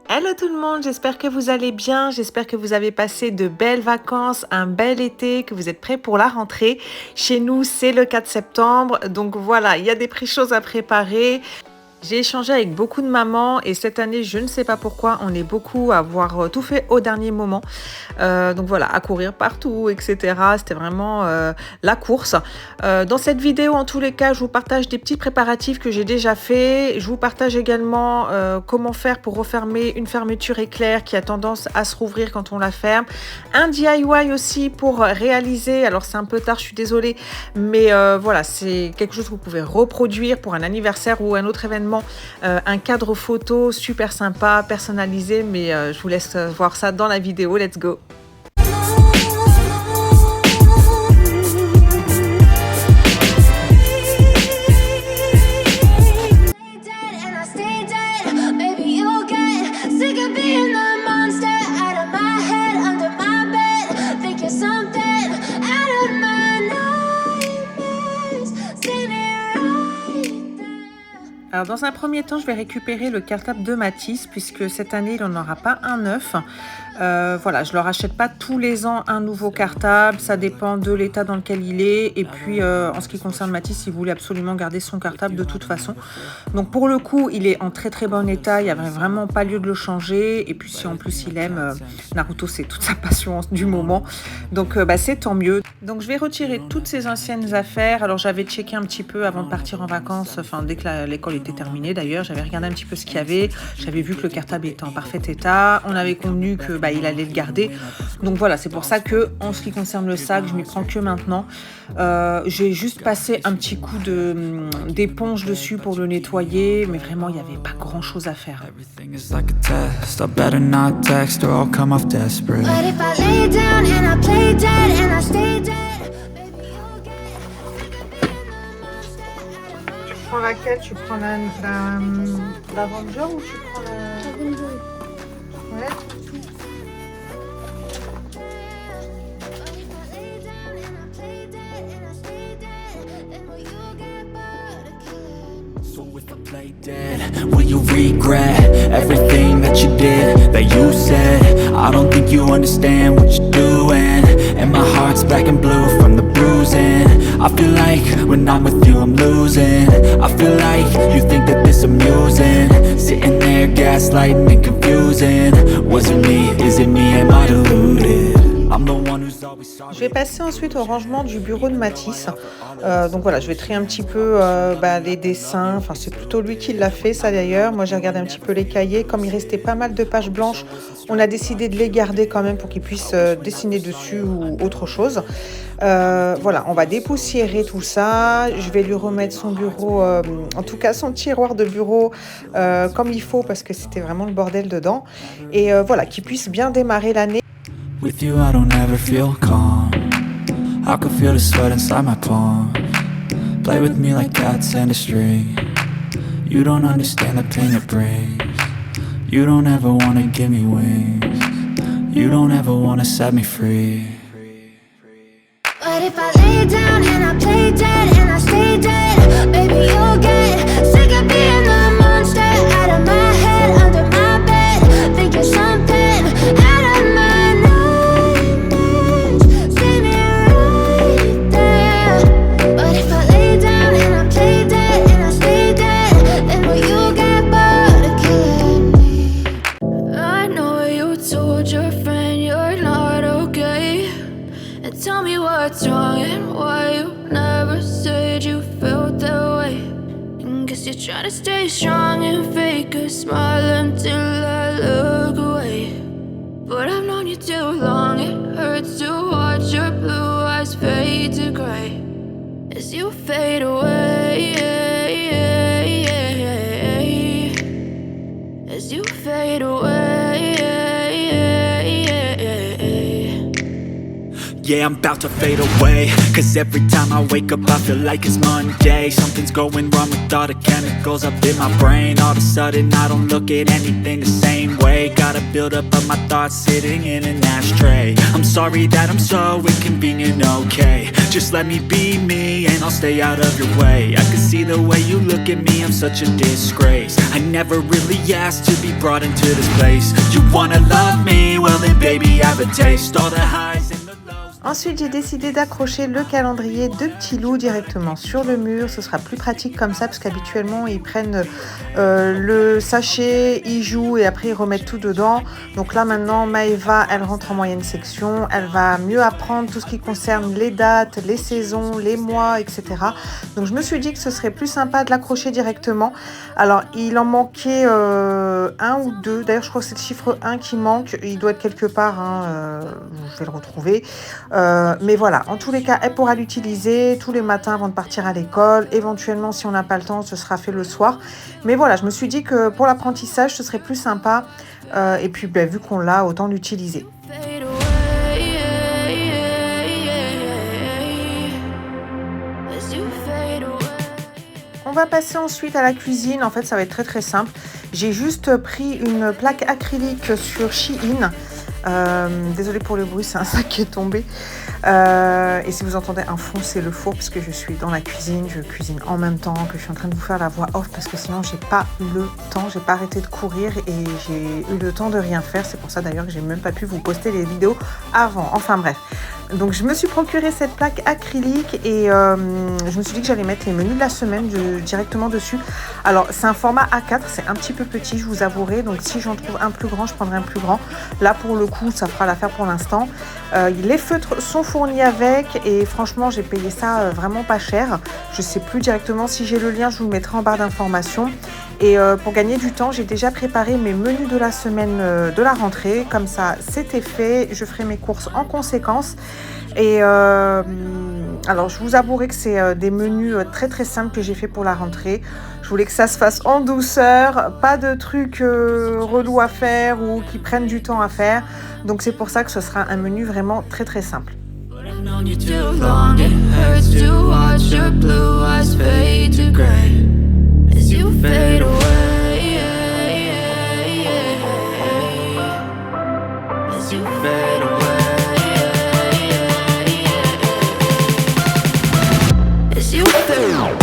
Hello tout le monde, j'espère que vous allez bien, j'espère que vous avez passé de belles vacances, un bel été, que vous êtes prêts pour la rentrée. Chez nous, c'est le 4 septembre, donc voilà, il y a des choses à préparer. J'ai échangé avec beaucoup de mamans et cette année, je ne sais pas pourquoi, on est beaucoup à avoir tout fait au dernier moment. Donc voilà, à courir partout, etc. C'était vraiment la course. Dans cette vidéo, en tous les cas, je vous partage des petits préparatifs que j'ai déjà fait. Je vous partage également comment faire pour refermer une fermeture éclair qui a tendance à se rouvrir quand on la ferme. Un DIY aussi pour réaliser, alors c'est un peu tard, je suis désolée, mais voilà, c'est quelque chose que vous pouvez reproduire pour un anniversaire ou un autre événement. Un cadre photo super sympa, personnalisé, mais je vous laisse voir ça dans la vidéo. Let's go! Alors dans un premier temps, je vais récupérer le cartable de Matisse puisque cette année, il n'en aura pas un neuf. Voilà, je ne leur achète pas tous les ans un nouveau cartable, ça dépend de l'état dans lequel il est. Et puis en ce qui concerne Matisse, il voulait absolument garder son cartable de toute façon. Donc pour le coup, il est en très très bon état, il n'y avait vraiment pas lieu de le changer. Et puis si en plus il aime Naruto, c'est toute sa passion du moment. Donc c'est tant mieux. Donc je vais retirer toutes ces anciennes affaires. Alors j'avais checké un petit peu avant de partir en vacances, enfin dès que l'école était terminée d'ailleurs, j'avais regardé un petit peu ce qu'il y avait. J'avais vu que le cartable était en parfait état. On avait convenu que il allait le garder. Donc voilà, c'est pour ça que en ce qui concerne le sac, je m'y prends que maintenant. J'ai juste passé un petit coup d'éponge dessus pour le nettoyer, mais vraiment il n'y avait pas grand chose à faire. Tu prends laquelle? Tu prends l'Avenger ou tu prends la... Ouais. Will you regret everything that you did, that you said? I don't think you understand what you're doing, and my heart's black and blue from the bruising. I feel like when I'm with you I'm losing. I feel like you think that this amusing, sitting there gaslighting and confusing. Was it me? Is it me? Am I deluded? I'm the one who's always sorry. Je vais passer ensuite au rangement du bureau de Matisse. Donc voilà, je vais trier un petit peu les dessins. Enfin, c'est plutôt lui qui l'a fait, ça d'ailleurs. Moi, j'ai regardé un petit peu les cahiers. Comme il restait pas mal de pages blanches, on a décidé de les garder quand même pour qu'il puisse dessiner dessus ou autre chose. Voilà, on va dépoussiérer tout ça. Je vais lui remettre son bureau, en tout cas son tiroir de bureau comme il faut parce que c'était vraiment le bordel dedans. Et voilà, qu'il puisse bien démarrer l'année. With you I don't ever feel calm. I can feel the sweat inside my palm. Play with me like cats and a string. You don't understand the pain it brings. You don't ever wanna give me wings. You don't ever wanna set me free. But if I lay down and I play dead and I stay dead, baby you'll get sick of being the monster out of my head, under my bed, thinking something out of my what's wrong and why you never said you felt that way. And guess you're trying to stay strong and fake a smile until I look away. But I've known you too long, it hurts to watch your blue eyes fade to gray as you fade away, as you fade away. Yeah, I'm about to fade away, cause every time I wake up I feel like it's Monday. Something's going wrong with all the chemicals up in my brain. All of a sudden I don't look at anything the same way. Got got a buildup of my thoughts sitting in an ashtray. I'm sorry that I'm so inconvenient, okay. Just let me be me and I'll stay out of your way. I can see the way you look at me, I'm such a disgrace. I never really asked to be brought into this place. You wanna love me? Well then baby, have a taste. All the highs and the lows. Ensuite, j'ai décidé d'accrocher le calendrier de Petit Loup directement sur le mur. Ce sera plus pratique comme ça parce qu'habituellement, ils prennent le sachet, ils jouent et après, ils remettent tout dedans. Donc là, maintenant, Maëva, elle rentre en moyenne section. Elle va mieux apprendre tout ce qui concerne les dates, les saisons, les mois, etc. Donc, je me suis dit que ce serait plus sympa de l'accrocher directement. Alors, il en manquait un ou deux. D'ailleurs, je crois que c'est le chiffre 1 qui manque. Il doit être quelque part. Je vais le retrouver. Mais voilà, en tous les cas, elle pourra l'utiliser tous les matins avant de partir à l'école. Éventuellement, si on n'a pas le temps, ce sera fait le soir. Mais voilà, je me suis dit que pour l'apprentissage, ce serait plus sympa. Et puis, vu qu'on l'a, autant l'utiliser. Fade away, as you fade away. On va passer ensuite à la cuisine. En fait, ça va être très très simple. J'ai juste pris une plaque acrylique sur Shein. Désolée pour le bruit, c'est un sac qui est tombé. Et si vous entendez un fond, c'est le four parce que je suis dans la cuisine. Je cuisine en même temps que je suis en train de vous faire la voix off parce que sinon j'ai pas le temps. J'ai pas arrêté de courir et j'ai eu le temps de rien faire. C'est pour ça d'ailleurs que j'ai même pas pu vous poster les vidéos avant. Enfin bref. Donc je me suis procuré cette plaque acrylique et je me suis dit que j'allais mettre les menus de la semaine directement dessus. Alors c'est un format A4, c'est un petit peu petit, je vous avouerai. Donc si j'en trouve un plus grand, je prendrai un plus grand. Là pour le coup, ça fera l'affaire pour l'instant. Les feutres sont fournis avec et franchement j'ai payé ça vraiment pas cher. Je sais plus directement, si j'ai le lien, je vous le mettrai en barre d'informations. Et pour gagner du temps, j'ai déjà préparé mes menus de la semaine de la rentrée. Comme ça, c'était fait. Je ferai mes courses en conséquence. Et alors, je vous avouerai que c'est des menus très très simples que j'ai fait pour la rentrée. Je voulais que ça se fasse en douceur, pas de trucs relous à faire ou qui prennent du temps à faire. Donc c'est pour ça que ce sera un menu vraiment très très simple. I've known you too long, it hurts to watch your blue eyes fade to gray as you fade away, as you fade away, as you fade away.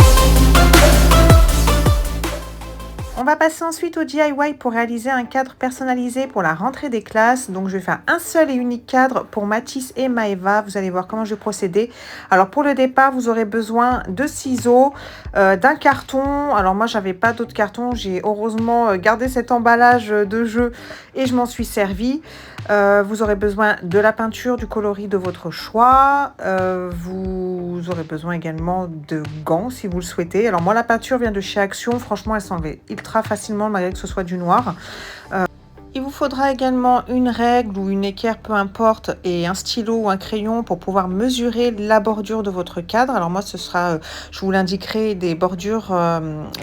On va passer ensuite au DIY pour réaliser un cadre personnalisé pour la rentrée des classes. Donc, je vais faire un seul et unique cadre pour Mathis et Maëva. Vous allez voir comment je vais procéder. Alors, pour le départ, vous aurez besoin de ciseaux, d'un carton. Alors, moi, j'avais pas d'autres cartons. J'ai heureusement gardé cet emballage de jeu et je m'en suis servi. Vous aurez besoin de la peinture, du coloris de votre choix. Vous aurez besoin également de gants si vous le souhaitez. Alors, moi, la peinture vient de chez Action. Franchement, elle s'enlève ultra facilement malgré que ce soit du noir. Il vous faudra également une règle ou une équerre, peu importe, et un stylo ou un crayon pour pouvoir mesurer la bordure de votre cadre. Alors moi, ce sera, je vous l'indiquerai, des bordures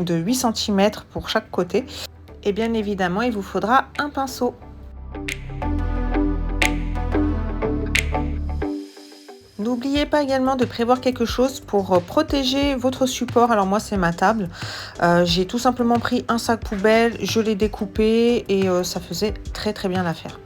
de 8 cm pour chaque côté. Et bien évidemment, il vous faudra un pinceau. N'oubliez pas également de prévoir quelque chose pour protéger votre support. Alors moi, c'est ma table. J'ai tout simplement pris un sac poubelle, je l'ai découpé et ça faisait très très bien l'affaire.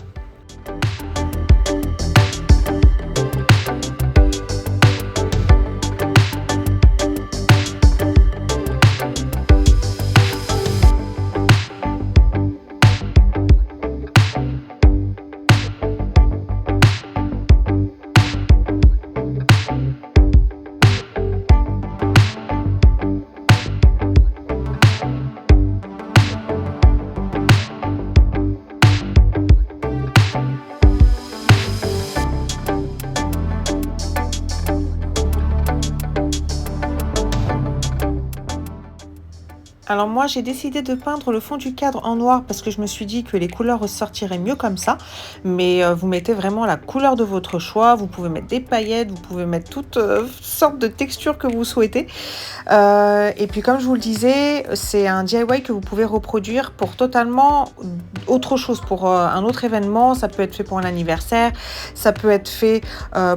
Alors moi, j'ai décidé de peindre le fond du cadre en noir parce que je me suis dit que les couleurs ressortiraient mieux comme ça. Mais vous mettez vraiment la couleur de votre choix. Vous pouvez mettre des paillettes, vous pouvez mettre toutes sortes de textures que vous souhaitez. Et puis comme je vous le disais, c'est un DIY que vous pouvez reproduire pour totalement autre chose, pour un autre événement. Ça peut être fait pour un anniversaire, ça peut être fait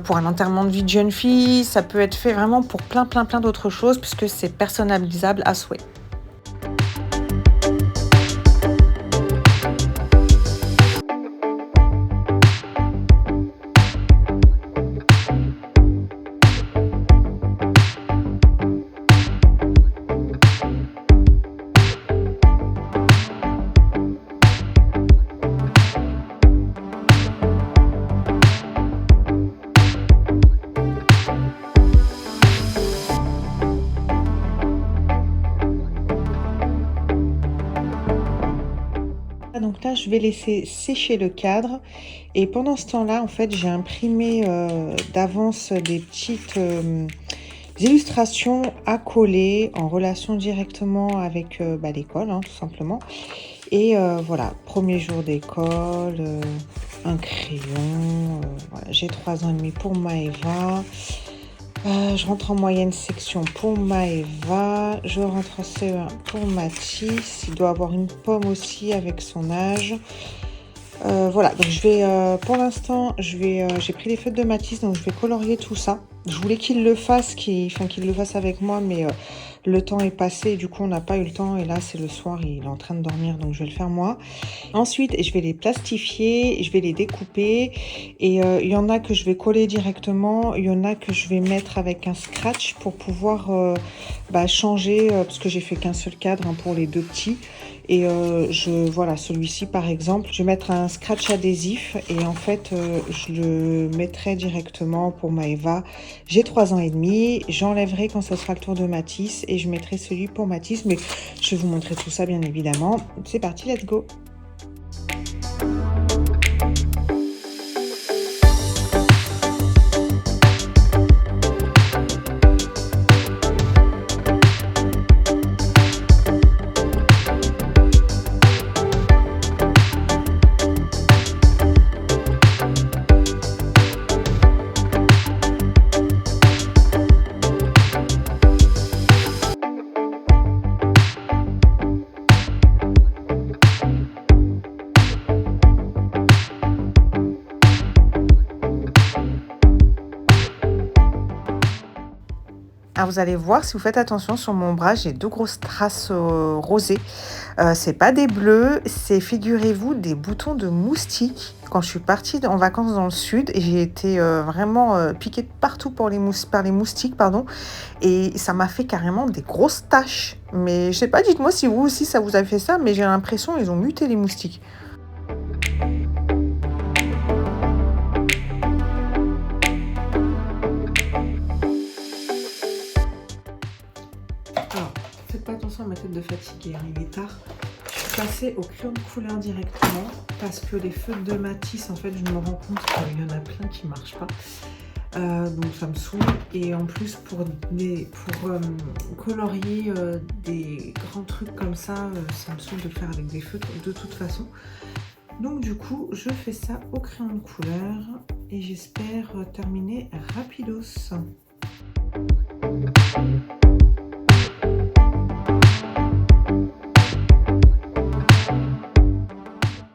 pour un enterrement de vie de jeune fille, ça peut être fait vraiment pour plein d'autres choses puisque c'est personnalisable à souhait. Donc là, je vais laisser sécher le cadre et pendant ce temps-là, en fait, j'ai imprimé d'avance des petites illustrations à coller en relation directement avec l'école, hein, tout simplement. Et voilà, premier jour d'école, un crayon, voilà, j'ai 3 ans et demi pour Maëva. Je rentre en moyenne section pour Maëva, je rentre en CE1 pour Mathis, il doit avoir une pomme aussi avec son âge. Voilà, donc je vais, pour l'instant, j'ai pris les feutres de Matisse, donc je vais colorier tout ça. Je voulais qu'il le fasse, qu'il le fasse avec moi, mais le temps est passé, du coup on n'a pas eu le temps, et là c'est le soir, il est en train de dormir, donc je vais le faire moi. Ensuite, je vais les plastifier, je vais les découper, et il y en a que je vais coller directement, il y en a que je vais mettre avec un scratch pour pouvoir changer, parce que j'ai fait qu'un seul cadre hein, pour les deux petits. Et voilà, celui-ci par exemple, je vais mettre un scratch adhésif et en fait, je le mettrai directement pour Maëva. J'ai 3 ans et demi, j'enlèverai quand ce sera le tour de Matisse et je mettrai celui pour Matisse, mais je vais vous montrer tout ça bien évidemment. C'est parti, let's go! Alors vous allez voir, si vous faites attention sur mon bras, j'ai 2 grosses traces rosées. C'est pas des bleus, c'est, figurez-vous, des boutons de moustiques. Quand je suis partie en vacances dans le sud, j'ai été vraiment piquée de partout par les moustiques, pardon, et ça m'a fait carrément des grosses taches. Mais je sais pas, dites-moi si vous aussi ça vous a fait ça, mais j'ai l'impression qu'ils ont muté les moustiques. Alors, faites pas attention à ma tête de fatiguée, hein, il est tard. Je suis passée au crayon de couleur directement parce que les feutres de Matisse, en fait, je me rends compte qu'il y en a plein qui ne marchent pas. Donc ça me saoule. Et en plus, pour colorier des grands trucs comme ça, ça me saoule de le faire avec des feutres de toute façon. Donc du coup, je fais ça au crayon de couleur et j'espère terminer rapidos.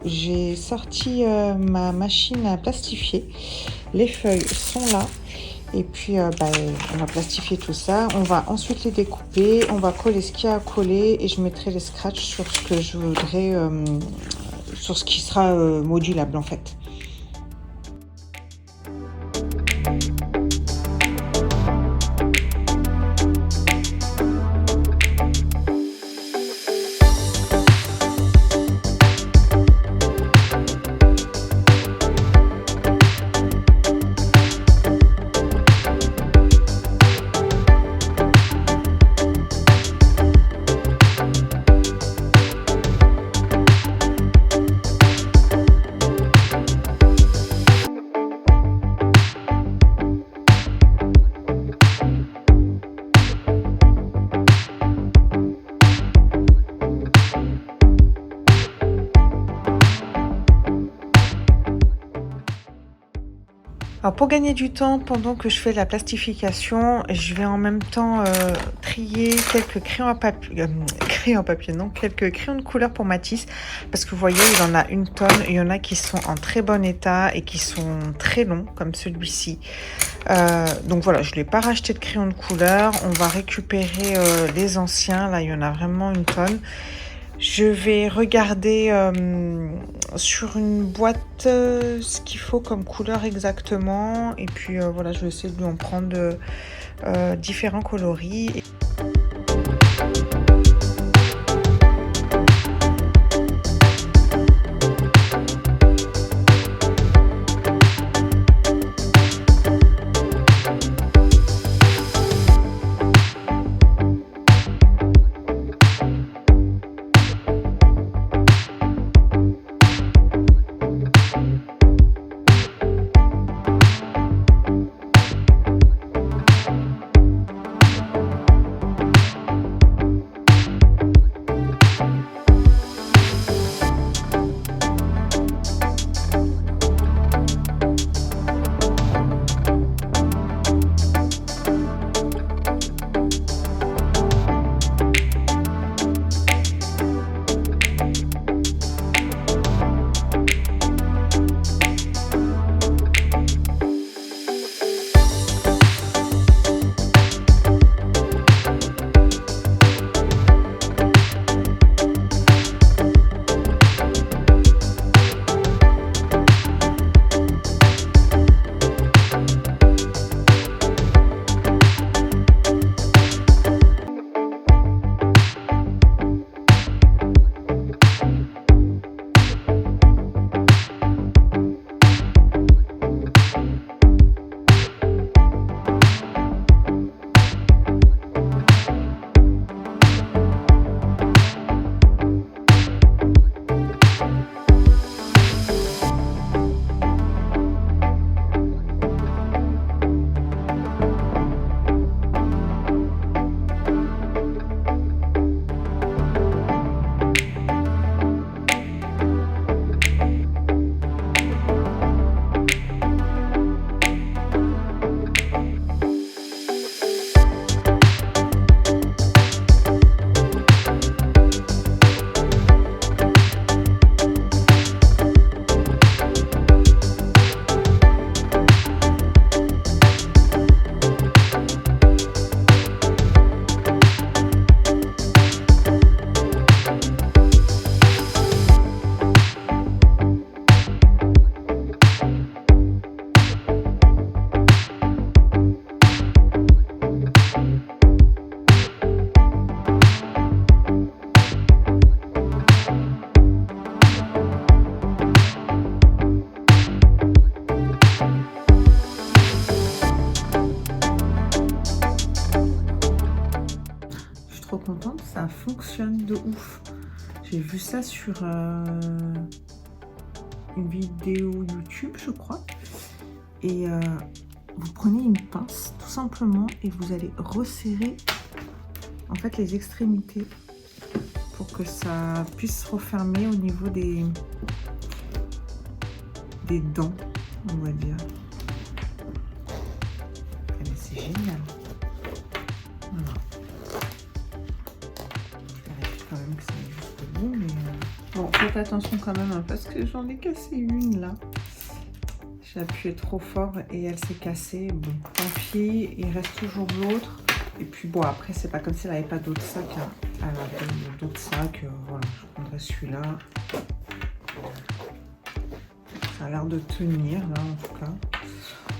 J'ai sorti ma machine à plastifier. Les feuilles sont là. Et puis, on va plastifier tout ça. On va ensuite les découper. On va coller ce qu'il y a à coller. Et je mettrai les scratchs sur ce que je voudrais, sur ce qui sera modulable en fait. Alors pour gagner du temps, pendant que je fais la plastification, je vais en même temps trier quelques crayons à papier, quelques crayons de couleur pour Matisse, parce que vous voyez, il en a une tonne, il y en a qui sont en très bon état et qui sont très longs, comme celui-ci. Donc voilà, je ne l'ai pas racheté de crayons de couleur, on va récupérer les anciens, là il y en a vraiment une tonne. Je vais regarder sur une boîte ce qu'il faut comme couleur exactement. Et puis voilà, je vais essayer de lui en prendre différents coloris. fonctionne de ouf. J'ai vu ça sur une vidéo YouTube, je crois. Et vous prenez une pince, tout simplement, et vous allez resserrer en fait les extrémités pour que ça puisse se refermer au niveau des dents, on va dire. C'est génial. Voilà. Je vérifie quand même que ça aille jusqu'au bout, mais bon, faites attention quand même, hein, parce que j'en ai cassé une là. J'ai appuyé trop fort et elle s'est cassée. Bon, tant pis, il reste toujours l'autre. Et puis bon, après, c'est pas comme si elle n'avait pas d'autres sacs. Hein. Elle avait d'autres sacs. Voilà, je prendrai celui-là. Ça a l'air de tenir, là, en tout cas.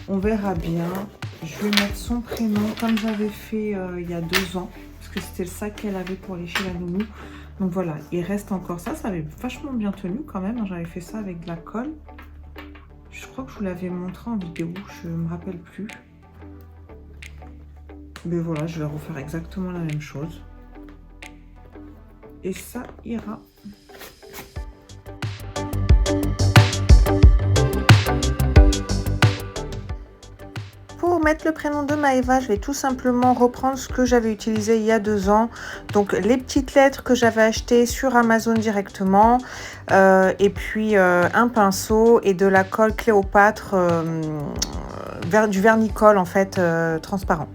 On verra bien. Je vais mettre son prénom, comme j'avais fait il y a 2 ans. Parce que c'était le sac qu'elle avait pour aller chez la nounou. Donc voilà, il reste encore ça. Ça avait vachement bien tenu quand même. J'avais fait ça avec de la colle. Je crois que je vous l'avais montré en vidéo, je ne me rappelle plus. Mais voilà, je vais refaire exactement la même chose. Et ça ira. Pour mettre le prénom de Maëva, je vais tout simplement reprendre ce que j'avais utilisé il y a 2 ans. Donc les petites lettres que j'avais achetées sur Amazon directement. Et puis un pinceau et de la colle Cléopâtre, du vernicole en fait transparent.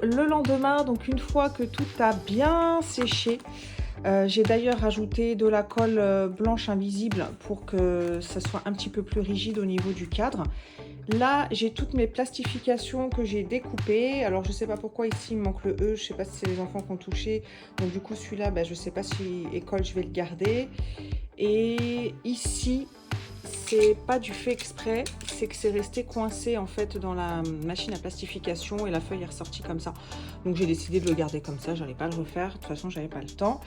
Le lendemain, donc une fois que tout a bien séché, j'ai d'ailleurs rajouté de la colle blanche invisible pour que ça soit un petit peu plus rigide au niveau du cadre. Là, j'ai toutes mes plastifications que j'ai découpées. Alors, je sais pas pourquoi ici il me manque le E. Je sais pas si c'est les enfants qui ont touché. Donc, du coup, celui-là, je sais pas si école je vais le garder. Et ici, c'est pas du fait exprès, c'est que c'est resté coincé en fait dans la machine à plastification et la feuille est ressortie comme ça. Donc j'ai décidé de le garder comme ça, j'allais pas le refaire, de toute façon j'avais pas le temps.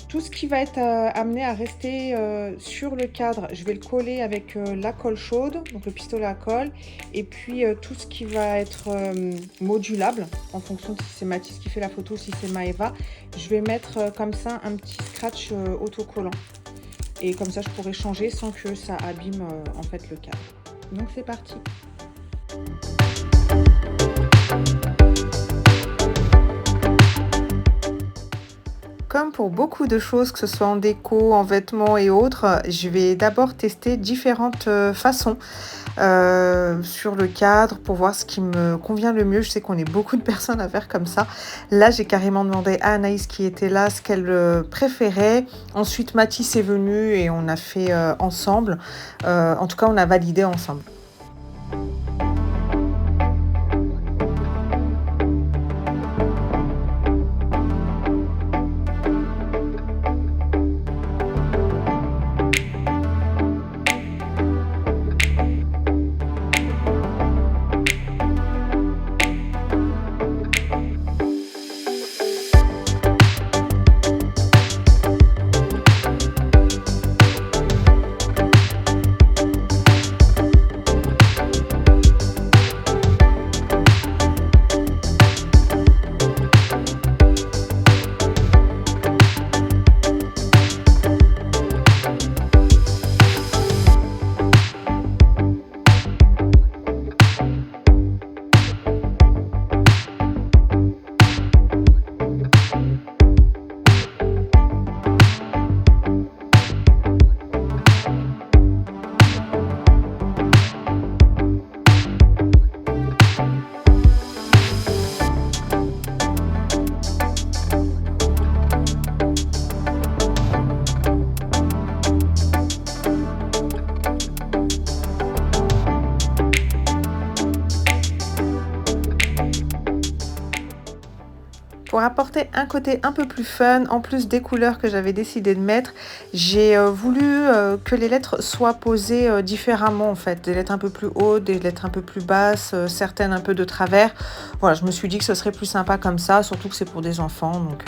Tout ce qui va être amené à rester sur le cadre, je vais le coller avec la colle chaude, donc le pistolet à colle, et puis tout ce qui va être modulable, en fonction de si c'est Mathis qui fait la photo, si c'est Maëva, je vais mettre comme ça un petit scratch autocollant. Et comme ça, je pourrais changer sans que ça abîme en fait le cadre. Donc c'est parti. comme pour beaucoup de choses, que ce soit en déco, en vêtements et autres, je vais d'abord tester différentes façons sur le cadre pour voir ce qui me convient le mieux. Je sais qu'on est beaucoup de personnes à faire comme ça. Là, j'ai carrément demandé à Anaïs qui était là ce qu'elle préférait. Ensuite, Mathis est venu et on a fait ensemble. En tout cas, on a validé ensemble. Pour apporter un côté un peu plus fun, en plus des couleurs que j'avais décidé de mettre, j'ai voulu que les lettres soient posées différemment en fait. Des lettres un peu plus hautes, des lettres un peu plus basses, certaines un peu de travers. Voilà, je me suis dit que ce serait plus sympa comme ça, surtout que c'est pour des enfants. Donc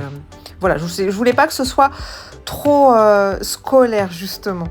voilà, je voulais pas que ce soit trop scolaire justement.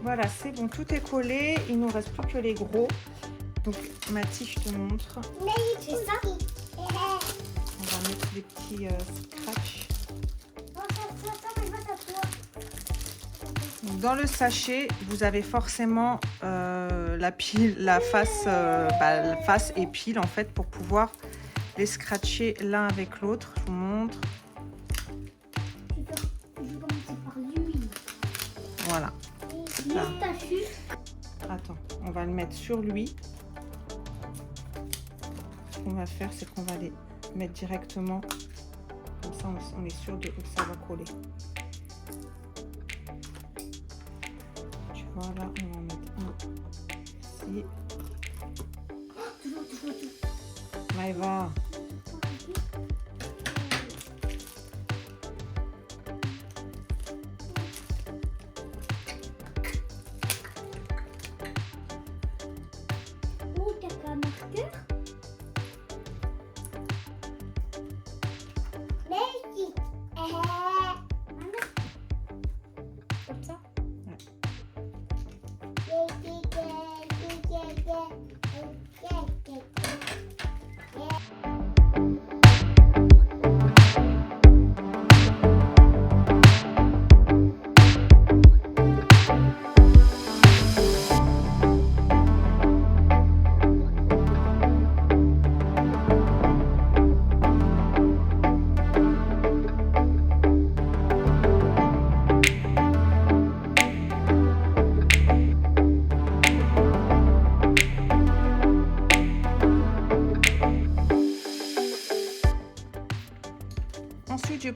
Voilà, c'est bon, tout est collé. Il nous reste plus que les gros. Donc, Mathis, je te montre. C'est ça. On va mettre les petits scratchs. Donc, dans le sachet, vous avez forcément la pile, la face et pile en fait pour pouvoir les scratcher l'un avec l'autre. Je vous montre. Je vais commencer par lui. Voilà. Là. Attends, on va le mettre sur lui. Ce qu'on va faire, c'est qu'on va les mettre directement. Comme ça, on est sûr de que ça va coller. Tu vois, là, on va en mettre un ici. Maëva. Comme ça.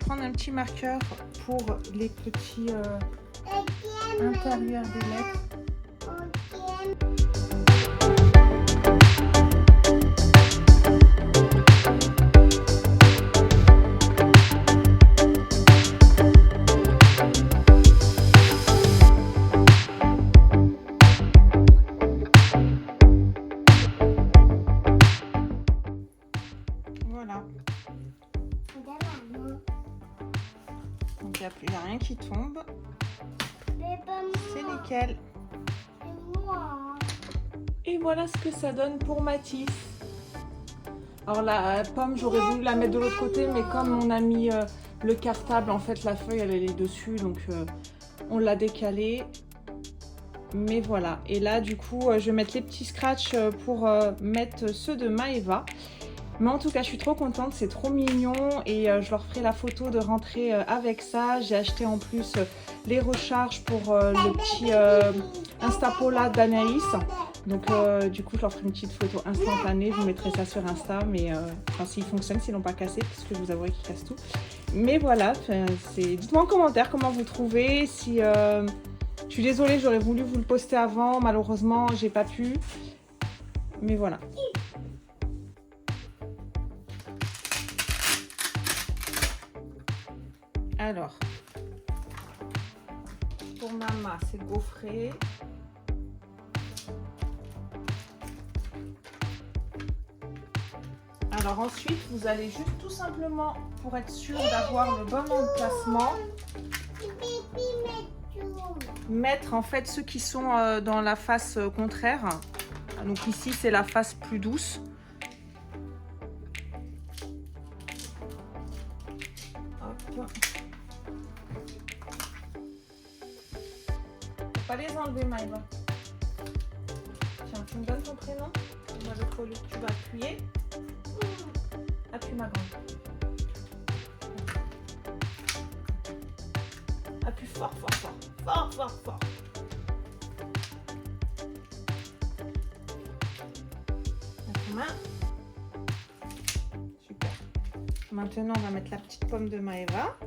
prendre un petit marqueur pour les petits intérieurs des lettres. Voilà. Donc il n'y a rien qui tombe. C'est nickel. Et voilà ce que ça donne pour Mathis. Alors la pomme, j'aurais voulu la mettre de l'autre côté, mais comme on a mis le cartable, en fait la feuille elle est dessus, donc on l'a décalée. Mais voilà. Et là du coup, je vais mettre les petits scratchs pour mettre ceux de Maëva. Mais en tout cas, je suis trop contente, c'est trop mignon et je leur ferai la photo de rentrée avec ça. J'ai acheté en plus les recharges pour le petit Instapola d'Anaïs. Donc du coup, je leur ferai une petite photo instantanée. Je vous mettrai ça sur Insta, mais enfin, s'ils fonctionnent, s'ils n'ont pas cassé, parce que je vous avouerai qu'ils cassent tout. Mais voilà, dites-moi en commentaire comment vous trouvez. Si je suis désolée, j'aurais voulu vous le poster avant. Malheureusement, j'ai pas pu. Mais voilà. Alors, pour Mama, c'est gaufré. Alors ensuite, vous allez juste tout simplement, pour être sûr d'avoir le bon emplacement, mettre en fait ceux qui sont dans la face contraire. Donc ici, c'est la face plus douce. Hop. Faut pas les enlever, Maëva. Tiens, tu me donnes ton prénom? On va le coller. Tu vas appuyer. Appuie, ma grande. Appuie fort, fort, fort. Fort, fort, fort. La main. Super. Maintenant, on va mettre la petite pomme de Maëva.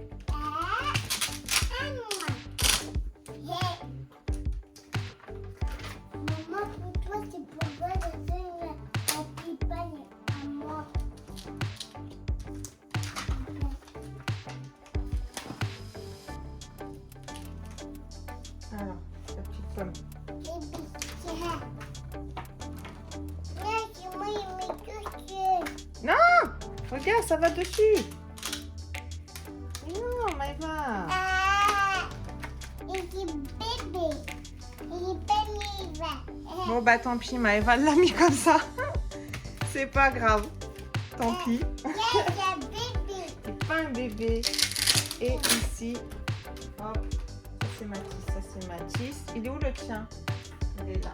Alors, la petite pomme. Non! Regarde, ça va dessus. Non, Maëva. Bon, bah tant pis, Maëva l'a mis comme ça. C'est pas grave. Tant pis. C'est pas un bébé. Et ici, hop. Ça c'est Mathis, ça c'est Mathis. Il est où le tien? Il est là.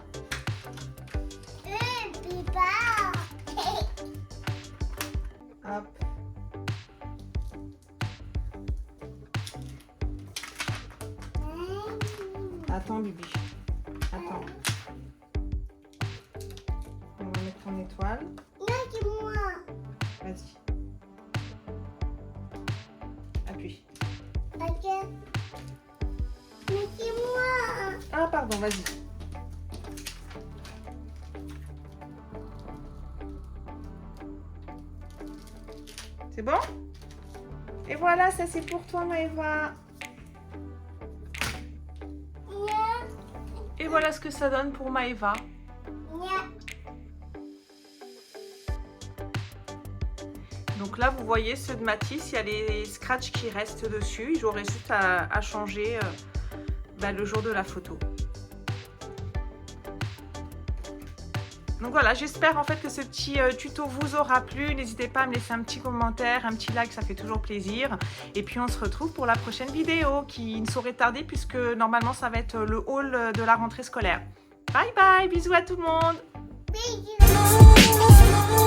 Hop. Attends, Bibi. Attends. On va mettre ton étoile. Vas-y. Appuie. Ah, pardon, vas-y. C'est bon? Et voilà, ça c'est pour toi, Maëva. Et voilà ce que ça donne pour Maëva. Donc là, vous voyez ceux de Mathis, il y a les scratchs qui restent dessus. J'aurais juste à changer le jour de la photo. Donc voilà, j'espère en fait que ce petit tuto vous aura plu. N'hésitez pas à me laisser un petit commentaire, un petit like, ça fait toujours plaisir. Et puis on se retrouve pour la prochaine vidéo qui ne saurait tarder puisque normalement ça va être le haul de la rentrée scolaire. Bye bye, bisous à tout le monde. Bisous.